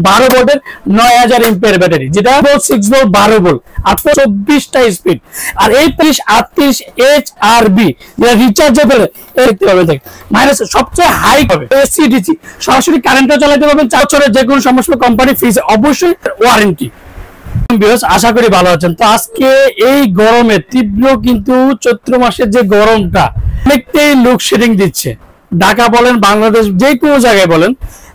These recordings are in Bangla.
12 ভোল্টের 9000 এম্পিয়ার ব্যাটারি, যেটা 6 ভোল্ট 12 ভোল্ট, আপনার 24টা স্পিড। আর এই 38 HRB যেটা রিচার্জেবল, দেখতে পাবেন মাইনাস সবচেয়ে হাই হবে। এসি ডিসি সরাসরি কারেন্টও চালাতে পারবেন, 4 বছরের যে কোনো সমস্যা কোম্পানি ফ্রিজ, অবশ্যই ওয়ারেন্টি। আশা করি ভালো আছেন। তো আজকে এই গরমে তীব্র কিন্তু চৈত্র মাসের যে গরমটা অনেকটাই লোডশেডিং দিচ্ছে, ঢাকা বলেন বাংলাদেশ যে কোনো জায়গায় বলেন।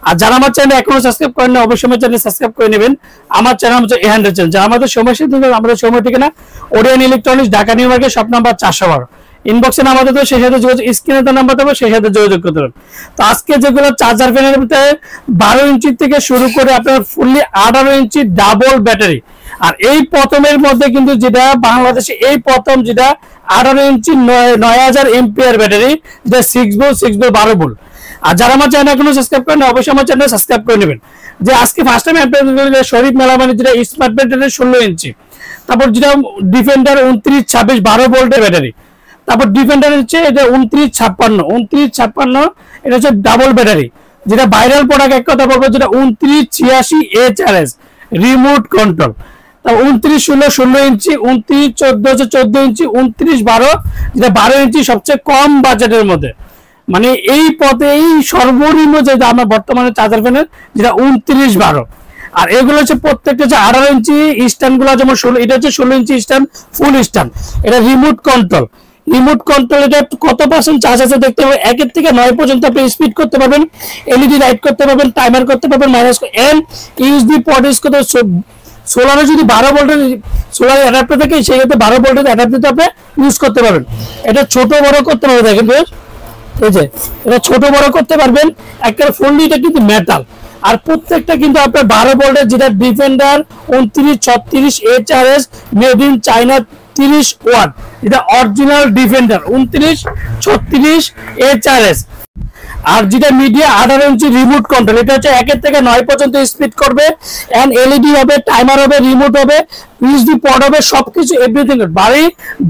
আর যারা আমার চ্যানেল এখনো সাবস্ক্রাইব করেন না, অবশ্যই আমার চ্যানেল সাবস্ক্রাইব করে নেবেন। আমার চ্যানেল হচ্ছে A100 চ্যানেল। যারা আমাদের সময় আমাদের সময় ঠিকানা Orion electronics, Dhaka new market, shop number 412। ইনবক্সে নাম্বার দেবো, সেই সাথে যোগাযোগ, স্ক্রিনে তো নাম্বার দেবো, সেই সাথে যোগাযোগ করতে পারেন। তো আজকে যেগুলো চার্জার ফ্যানের ভিতরে 12 ইঞ্চি থেকে শুরু করে আপনার ফুললি 18 ইঞ্চি ডাবল ব্যাটারি। আর এই প্রথমের মধ্যে কিন্তু যেটা বাংলাদেশে এই প্রথম যেটা 18 ইঞ্চি 9000 এম্পিয়ার ব্যাটারি, যেটা 6 ভোল্ট 12 ভোল্ট। আর যারা আমার চ্যানেল এখনো সাবস্ক্রাইব করেন না, অবশ্যই আমার চ্যানেল সাবস্ক্রাইব করে নেবেন। যে আজকে ফার্স্ট টাইম আপনাদের শরীফ মেলামানি যেটা স্মার্ট ব্যাটারি 16 ইঞ্চি, তারপর যেটা ডিফেন্ডার 2956 12 ভোল্টের ব্যাটারি, তারপর ডিফেন্ডার হচ্ছে এটা 2956 এটা হচ্ছে ডাবল ব্যাটারি, যেটা ভাইরাল প্রোডাক্ট। এক কথা বলবো যেটা 2986 HRS রিমোট কন্ট্রোল। 2916 16 ইঞ্চি, 2914 14 ইঞ্চি, 2912 যেটা 12 ইঞ্চি সবচেয়ে কম বাজেটের মধ্যে। মানে এই পথে এই সর্বনিম্ন যেটা আমরা বর্তমানে চার্জার ফ্যানের যেটা 2912। আর এগুলো হচ্ছে প্রত্যেকটা হচ্ছে 18 ইঞ্চি স্ট্যান্ড গুলো, যেমন 16 এটা হচ্ছে 16 ইঞ্চি স্ট্যান্ড ফুল স্ট্যান্ড, এটা রিমোট কন্ট্রোল। রিমোট কন্ট্রোল এটা কত পার্সেন্ট চার্জ আছে দেখতে হবে। 1 থেকে 9 পর্যন্ত আপনি স্পিড করতে পারবেন, এলইডি লাইট করতে পারবেন, টাইমার করতে পারবেন, minus and USB port use করতে। সোলারে যদি 12 ভোল্টের সোলার অ্যাডাপ্টার থাকে, সেই ক্ষেত্রে 12 ভোল্টের অ্যাডাপ্টার আপনি ইউজ করতে পারবেন। এটা ছোট বড় করতে পারবেন, দেখেন এই যে এটা ছোট বড় করতে পারবেন। একটা ফুললি এটা কিন্তু মেটাল। আর প্রত্যেকটা কিন্তু আপনার 12 ভোল্টের যেটা defender 2936 HRS made in China 30 watt, এটা অরিজিনাল ডিফেন্ডার 2936 HRS। আর যেটা মিডিয়া 18 ইঞ্চি রিমোট কন্ট্রোল, এটা হচ্ছে 1 থেকে 9 পর্যন্ত স্পিড করবে, এন্ড এলইডি হবে, টাইমার হবে, রিমোট হবে, ইউএসবি পোর্ট হবে, সবকিছু এভরিথিং।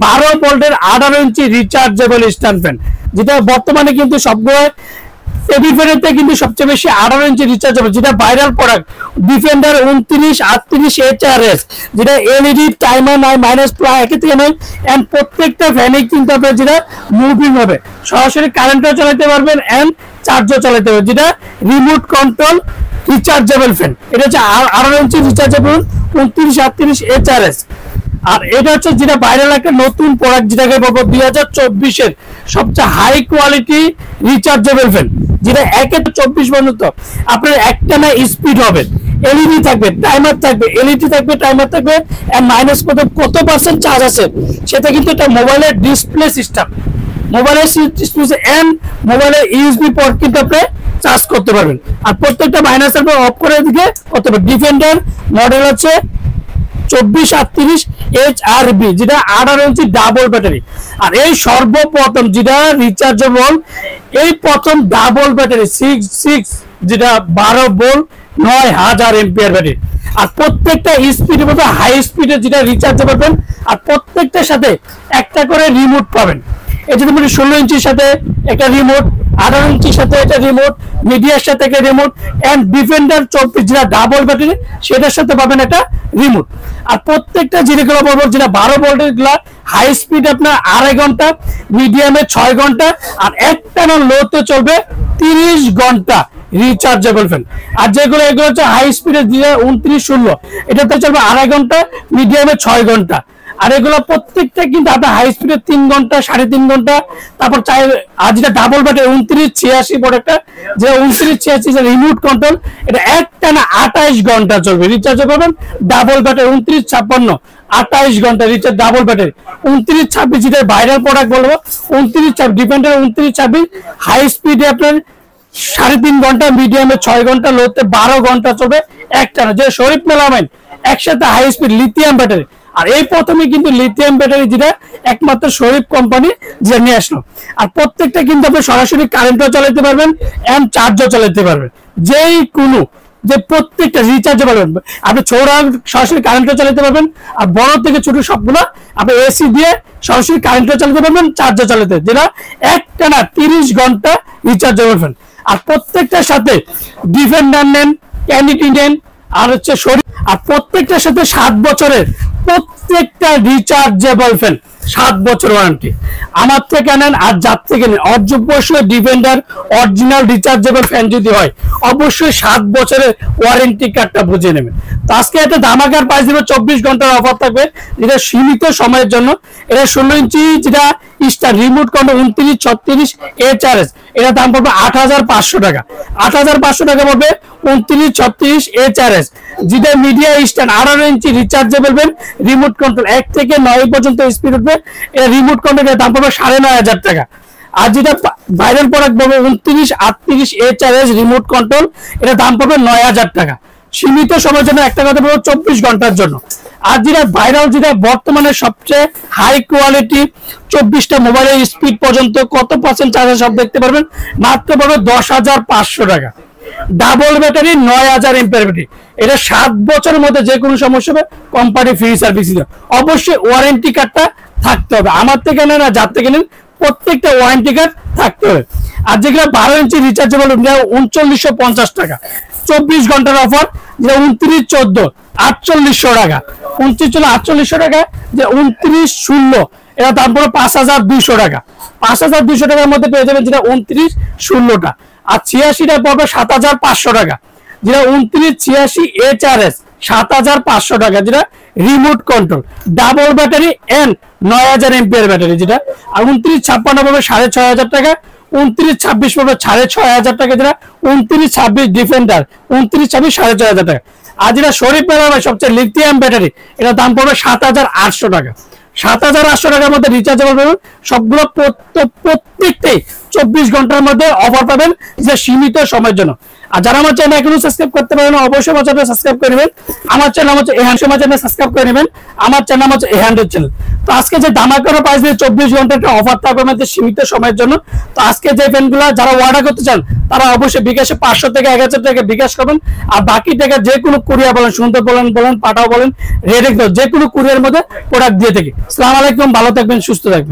12 ভোল্টের 18 ইঞ্চি রিচার্জেবল স্ট্যান্ড ফ্যান, যেটা বর্তমানে কিন্তু সবগুলো টেবিল ফ্যানের থেকে কিন্তু সবচেয়ে বেশি 18 ইঞ্চি রিচার্জেবল, যেটা ভাইরাল প্রোডাক্ট ডিফেন্ডার 2938 HRS, যেটা এলইডি টাইমার নাই, মাইনাস প্লাস 1 থেকে 9। এন্ড প্রত্যেকটা ফ্যানে কিন্তু আপনার যেটা মুভিং হবে, সরাসরি কারেন্টও চালাতে পারবেন এন্ড চার্জও চালাতে পারবেন, যেটা রিমোট কন্ট্রোল রিচার্জেবল ফ্যান। এটা হচ্ছে 18 ইঞ্চি রিচার্জেবল 2938 HRS। আর এটা হচ্ছে যেটা ভাইরাল একটা নতুন প্রোডাক্ট, যেটাকে বলবো 2024 এর সবচেয়ে হাই কোয়ালিটি রিচার্জেবল ফ্যান, যেটা 1 থেকে 24 পর্যন্ত আপনার একটানা স্পিড হবে, এলইডি থাকবে, টাইমার থাকবে, এলইডি থাকবে, টাইমার থাকবে, এন্ড মাইনাস কত পার্সেন্ট চার্জ আছে সেটা কিন্তু এটা মোবাইলের ডিসপ্লে সিস্টেম, মোবাইলের ডিসপ্লে এন্ড মোবাইলের ইউএসবি পোর্ট কিন্তু আপনি চার্জ করতে পারবেন। আর প্রত্যেকটা মাইনাস আপনি অফ করে দিকে করতে পারবেন। ডিফেন্ডার মডেল হচ্ছে 2438 HRB, যেটা 18 ইঞ্চি ডাবল ব্যাটারি। আর এই সর্বপ্রথম যেটা রিচার্জেবল, এই প্রথম ডাবল ব্যাটারি 6 যেটা 12 ভোল্ট 9000 এম্পিয়ার ব্যাটারি। আর প্রত্যেকটা স্পিডের মধ্যে হাই স্পিডের যেটা রিচার্জেবল পাবেন, আর প্রত্যেকটার সাথে একটা করে রিমোট পাবেন। এই যদি 16 ইঞ্চির সাথে একটা রিমোট, 18 ইঞ্চির সাথে একটা রিমোট, মিডিয়ার সাথে একটা রিমোট, এন্ড ডিফেন্ডার 24 যেটা ডাবল ব্যাটারি সেটার সাথে পাবেন একটা রিমোট। আর প্রত্যেকটা যেগুলো বলবো যেটা 12 ভোল্টের গুলা হাই স্পিড আপনার 2.5 ঘন্টা, মিডিয়ামে 6 ঘন্টা, আর একটানা লোতে চলবে 30 ঘন্টা রিচার্জেবল ফ্যান। আর যেগুলো এগুলো হচ্ছে হাই স্পিডের 2916, এটাতে চলবে 2.5 ঘন্টা, মিডিয়ামে 6 ঘন্টা। আর এগুলো প্রত্যেকটা কিন্তু আপনার হাই স্পিডে 3 ঘন্টা 3.5 ঘন্টা। তারপর আর যেটা ডাবল ব্যাটারি 2986 প্রোডাক্টটা, যে 2986 রিমোট কন্ট্রোল, এটা একটানা 28 ঘন্টা চলবে রিচার্জ পাবেন। ডাবল ব্যাটারি 2956 28 ঘন্টা রিচার্জ ডাবল ব্যাটারি। 2926 যেটা ভাইরাল প্রোডাক্ট বলবো, 2926 ডিফেন্ডার 2926 হাই স্পিডে আপনার 3.5 ঘন্টা, মিডিয়ামে 6 ঘন্টা, লোতে 12 ঘন্টা চলবে একটানা। যে শরীফ মেলামাইন একসাথে হাই স্পিড লিথিয়াম ব্যাটারি। আর এই প্রথমে কিন্তু লিথিয়াম ব্যাটারি যেটা একমাত্র শরীফ কোম্পানি যেটা নিয়ে আসলো। আর প্রত্যেকটা কিন্তু আপনি সরাসরি কারেন্টও চালাতে পারবেন এন্ড চার্জও চালাতে পারবেন, যেই কোনো যে প্রত্যেকটা রিচার্জেবল। আপনি ছোট সরাসরি কারেন্টও চালাতে পারবেন, আর বড় থেকে ছোট সবগুলো আপনি এসি দিয়ে সরাসরি কারেন্টও চালাতে পারবেন, চার্জও চালাতে, যেটা একটানা 30 ঘন্টা রিচার্জেবল ফ্যান। আর প্রত্যেকটার সাথে ডিফেন্ডার নেন, ক্যানিটিনেন আর হচ্ছে শরীর, আর প্রত্যেকটার সাথে 7 বছরের প্রত্যেকটা রিচার্জেবল ফ্যান, 7 বছর ওয়ারেন্টি। আমার থেকে নেন আর যার থেকে নেন, অবশ্যই ডিফেন্ডার অরিজিনাল রিচার্জেবল ফ্যান যদি হয় অবশ্যই 7 বছরের ওয়ারেন্টি কার্ডটা বুঝে নেবেন। তো আজকে একটা ধামাকার প্রাইস দিব, 24 ঘন্টার অফার থাকবে, যেটা সীমিত সময়ের জন্য। এটা 16 ইঞ্চি যেটা স্টার রিমোট কন্ট্রোল 29 36 HRS, এটা দাম পড়বে 8500 টাকা। 8500 টাকা পড়বে 29 36 HRS, যেটা মিডিয়া স্ট্যান্ড 18 ইঞ্চি রিচার্জেবল ফ্যান, রিমোট কন্ট্রোল 1 থেকে 9 পর্যন্ত স্পিড উঠবে। এটা রিমোট কন্ট্রোলের দাম পড়বে 9500 টাকা। আর যেটা ভাইরাল প্রোডাক্ট বলবো 29 38 HRS রিমোট কন্ট্রোল, এটা দাম পড়বে 9000 টাকা। সীমিত সময়ের জন্য, একটা কথা বলবো 24 ঘন্টার জন্য। আর যেটা ভাইরাল, যেটা বর্তমানে সবচেয়ে হাই কোয়ালিটি 24টা মোবাইলের স্পিড পর্যন্ত কত পার্সেন্ট চার্জ সব দেখতে পারবেন, মাত্র পড়বে 10500 টাকা। ডাবল ব্যাটারি 9000 এমপিআর ব্যাটারি, এটা 7 বছরের মধ্যে যে কোনো সমস্যা হবে কোম্পানি ফ্রি সার্ভিস দিবে। অবশ্যই ওয়ারেন্টি কার্ডটা থাকতে হবে, আমার থেকে নেন আর যার থেকে নেন প্রত্যেকটা ওয়ারেন্টি কার্ড থাকতে হবে। আর যেগুলো 12 ইঞ্চি রিচার্জেবল 3950 টাকা, 24 ঘন্টার অফার, যে 29 14 4800 টাকা, 29 14 4800 টাকা, যে 29 16 এটা দাম পড়বে 5200 টাকা। 5200 টাকার মধ্যে পেয়ে যাবেন যেটা 29 16টা। আর 86টা পড়বে 7500 টাকা, যেটা 29 86 HRS 7500 টাকা, যেটা remote control double battery and 9000 ampere battery, যেটা। আর 29 56 পড়বে 6500 টাকা, 29 26 পড়বে 6500 টাকা, যেটা 29 26 ডিফেন্ডার 29 26 6500 টাকা। আর যেটা শরীফ মেলা সবচেয়ে লিথিয়াম ব্যাটারি, এটা দাম পড়বে 7800 টাকা। 7800 টাকার মধ্যে রিচার্জেবল পাবেন সবগুলো, প্রত্যেকটাই 24 ঘন্টার মধ্যে অফার পাবেন, যে সীমিত সময়ের জন্য। আর যারা আমার চ্যানেল এখনো সাবস্ক্রাইব করতে পারেন অবশ্যই আমার চ্যানেল সাবস্ক্রাইব করে নেবেন। আমার চ্যানেল হচ্ছে এহান, আমার চ্যানেল সাবস্ক্রাইব করে নেবেন। আমার চ্যানেল হচ্ছে এহানের চ্যানেল। তো আজকে যে ধামাকার প্রাইস দিয়ে 24 ঘন্টা একটা অফার থাকবে আমাদের সীমিত সময়ের জন্য। তো আজকে যে ফ্যানগুলো যারা অর্ডার করতে চান তারা অবশ্যই বিকাশে 500 থেকে 1000 টাকা বিকাশ করবেন। আর বাকি টাকা যে কোনো কুরিয়ার বলেন, সুন্দর বলেন পাঠাও বলেন, রেডেক্স যে কোনো কুরিয়ার মধ্যে প্রোডাক্ট দিয়ে থাকি। আসসালামু আলাইকুম, ভালো থাকবেন, সুস্থ থাকবেন।